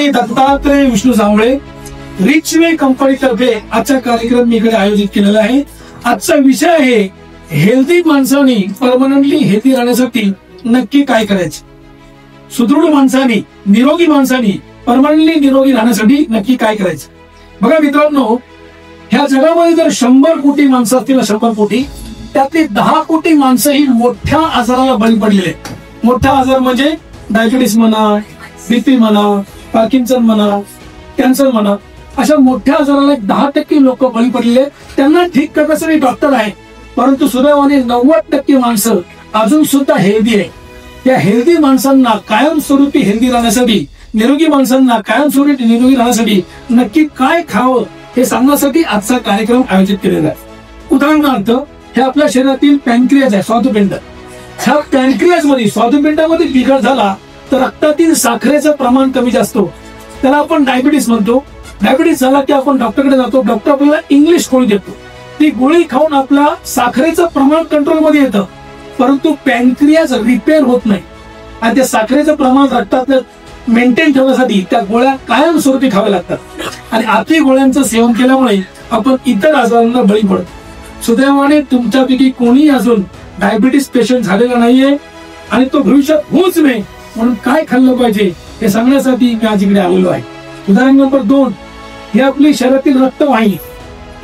मी दत्तात्रय विष्णू जांभळे, रिचवे कंपनीतर्फे आजचा कार्यक्रम मी इकडे आयोजित केलेला आहे। आजचा विषय आहे हेल्दी माणसांनी परमनंटली हेल्दी राहण्यासाठी नक्की काय करायचे। सुदृढ माणसांनी, निरोगी माणसांनी परमनंटली निरोगी राहण्यासाठी नक्की काय करायचं। बघा मित्रांनो, ह्या जगामध्ये जर 100 कोटी माणसं असतील, 100 कोटी, त्यातली 10 कोटी माणसं ही मोठ्या आजाराला बळी पडलेले। मोठा आजार म्हणजे डायबिटीस म्हणा, बीपी म्हणा, पार्किन्सन म्हणा, कॅन्सर म्हणा, अशा मोठ्या आजाराला 10% लोक बळी पडलेले। त्यांना ठीक करण्यासाठी डॉक्टर आहे, परंतु सुदैवाने 90% माणसं अजून सुद्धा हेल्दी आहे। त्या हेल्दी माणसांना कायमस्वरूपी हेल्दी राहण्यासाठी, निरोगी माणसांना कायमस्वरूपी निरोगी राहण्यासाठी नक्की काय खावं हे सांगण्यासाठी आजचा कार्यक्रम आयोजित केलेला आहे। उदाहरणार्थ, हे आपल्या शरीरातील पॅनक्रियाज आहे, स्वादुपिंड। ह्या पॅनक्रियाज मध्ये, स्वादुपिंडामध्ये बिघाड झाला तर रक्तातील साखरेचं प्रमाण कमी जास्त होतं, त्याला आपण डायबिटीस म्हणतो। डायबिटीस झाला की आपण डॉक्टरकडे जातो, डॉक्टर आपल्याला इंग्लिश गोळी देतो, ती गोळी खाऊन आपला साखरेचं प्रमाण कंट्रोल मध्ये येतं, परंतु पॅनक्रियाज रिपेअर होत नाही आणि त्या साखरेचं प्रमाण रक्तातलं मेंटेन ठेवण्यासाठी त्या गोळ्या कायमस्वरूपी खाव्या लागतात आणि अति गोळ्यांचं सेवन केल्यामुळे आपण इतर आजारांना बळी पडतो। सुदैवाने तुमच्यापैकी कोणी अजून डायबिटीस पेशंट झालेला नाहीये आणि तो भविष्यात होऊच नये म्हणून काय खाल्लं पाहिजे हे सांगण्यासाठी मी आज इकडे आलेलो आहे। उदाहरण नंबर 2, ही आपली शरीरातील रक्तवाहिनी।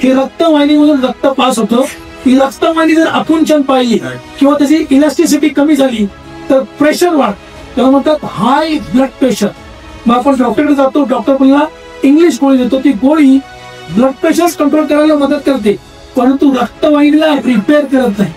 ही रक्तवाहिनीमधून रक्त पास होतं। ही रक्तवाहिनी जर आकुंचन पाहिली किंवा त्याची इलास्टिसिटी कमी झाली तर प्रेशर वाढ, त्याला म्हणतात हाय ब्लड प्रेशर। मग आपण डॉक्टरकडे जातो, डॉक्टर पुन्हा इंग्लिश गोळी देतो, ती गोळी ब्लड प्रेशर कंट्रोल करायला मदत करते, परंतु रक्तवाहिनीला रिपेअर करत नाही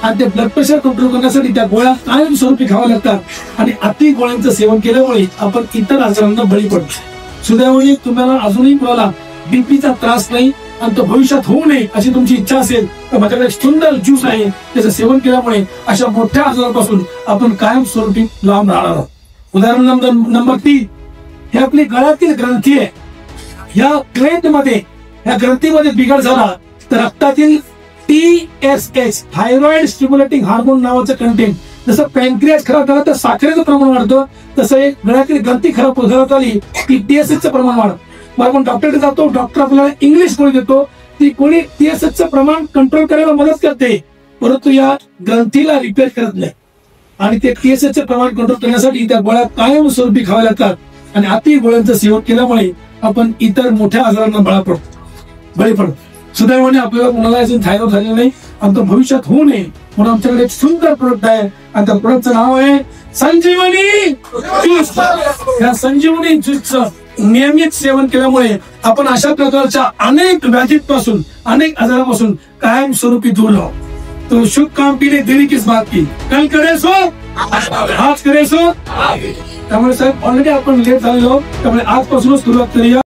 आणि ते ब्लड प्रेशर कंट्रोल करण्यासाठी त्या गोळ्या कायमस्वरूपी खाव्या लागतात आणि अति गोळ्यांचं सेवन केल्यामुळे आपण इतर आजारांना बळी पडतो। सुदैवाने तुम्हाला अजूनही कोणाला बीपीचा त्रास नाही आणि तो भविष्यात होऊ नये अशी तुमची इच्छा असेल तर माझ्याकडे सुंदर ज्यूस आहे, त्याचं सेवन केल्यामुळे अशा मोठ्या आजारापासून आपण कायमस्वरूपी लांब राहणार आहोत। उदाहरण नंबर 3, हे आपली गळ्यातील ग्रंथी आहे। या ग्रंथीमध्ये बिघाड झाला तर रक्तातील TSH, थायरॉइड स्टिम्युलेटिंग हार्मोन नावाचं कंटेंट, जसं पॅनक्रियाज खराब झाला तर साखरेचं प्रमाण वाढतं, तसं एक गळ्यातील ग्रंथी खराब झाली की TSH चं प्रमाण वाढतं। मग आपण डॉक्टरकडे जातो, डॉक्टर आपल्याला इंग्लिश गोळी देतो, ती गोळी TSH चं प्रमाण कंट्रोल करायला मदत करते, परंतु या ग्रंथीला रिपेअर करत नाही आणि ते TSH चं प्रमाण कंट्रोल करण्यासाठी त्या गोळ्या कायमस्वरूपी खाव्या लागतात आणि अति गोळ्यांचं सेवन केल्यामुळे आपण इतर मोठ्या आजारांना बळी पडतो। सुदैवाने आपल्याला कोणाला अजून थायरॉइड झालेलं नाही आणि तो भविष्यात होऊ नये म्हणून आमच्याकडे एक सुंदर प्रोडक्ट आहे आणि त्या प्रोडक्टचं नाव आहे संजीवनी ज्यूस। या संजीवनी ज्यूसचं नियमित सेवन केल्यामुळे आपण अशा प्रकारच्या अनेक व्याधींपासून, अनेक आजारापासून कायमस्वरूपी दूर राहू। तो शुभ काम के लिए देरी किस बात की, कल करे सो आज करे सो। त्यामुळे साहेब ऑलरेडी आपण लेट झालेलो, त्यामुळे आजपासूनच सुरुवात करूया।